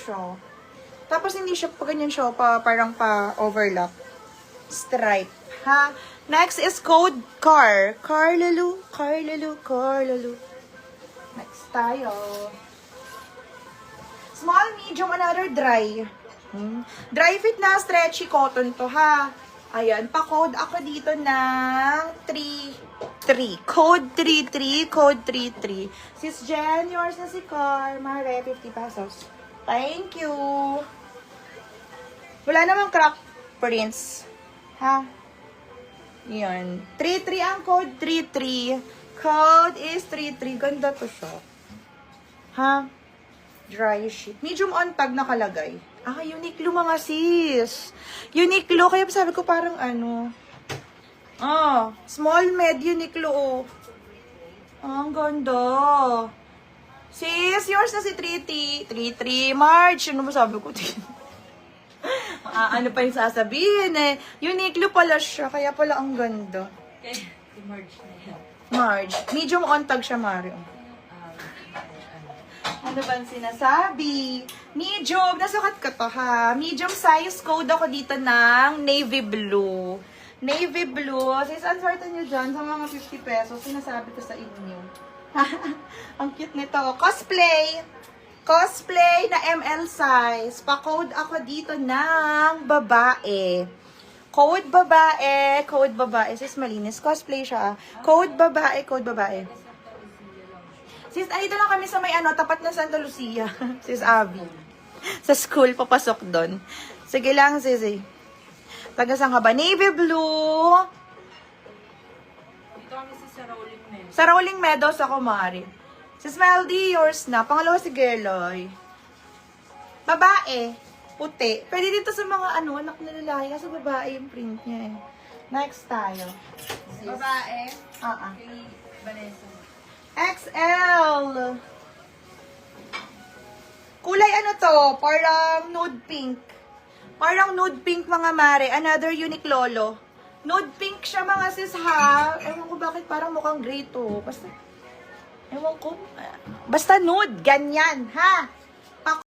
siya. Tapos hindi siya pa ganyan siya, parang pa-overlap. Stripe. Ha? Next is code car. Car lulu. Next tayo. Small, medium, another dry. Dry fit na, stretchy cotton to, ha? Ayan, pa-code ako dito ng 3-3. Code 3-3, code 3-3. Sis Jen, yours na si Car. Mare, 50 pesos. Thank you. Wala namang crack prints. Ha? Yan. 3-3 ang code, 3-3. Code is 3-3. Ganda to siya. Ha? Dry sheet. Medium on tag nakalagay. Ah, Uniqlo mga sis. Uniqlo. Kaya sabi ko parang ano. Ah, small med Uniqlo. Oh. Ah, ang ganda. Sis, yours na si 3-3. March. Ano ba sabi ko din? Ano pa yung sasabihin eh. Uniqlo pala siya. Kaya pala ang ganda. Si Marge na yan. March. Medium on tag siya, Mario. Ano bang sinasabi? Medium. Nasukat ko to, ha? Medium size code ako dito ng navy blue. Navy blue. Sis, answer nyo dyan sa mga 50 pesos. Sinasabi ko sa inyo. Ang cute nito. Cosplay. Cosplay na ML size. Pa-code ako dito ng babae. Code babae. Code babae. Sis, malinis. Cosplay siya. Code babae. Code babae. Sis, andito lang kami sa may tapat ng Santa Lucia. Sis Abby. Sa school, papasok doon. Sige lang, sis eh. Taga saan ka ba? Navy blue. Dito kami sa Rolling Meadows. Sa Rolling Meadows ako, Mari. Sis Melody, yours na. Pangalawa si Gerloy. Babae. Puti. Pwede dito sa mga anak na lalaki. Kasi babae yung print niya eh. Next tayo. Sis. Babae. Kay Vanessa. XL. Kulay ano to? Parang nude pink. Parang nude pink mga mare. Another Uniqlo. Nude pink siya mga sis ha. Ewan ko bakit parang mukhang gray to. Basta, ewan ko. Basta nude. Ganyan ha.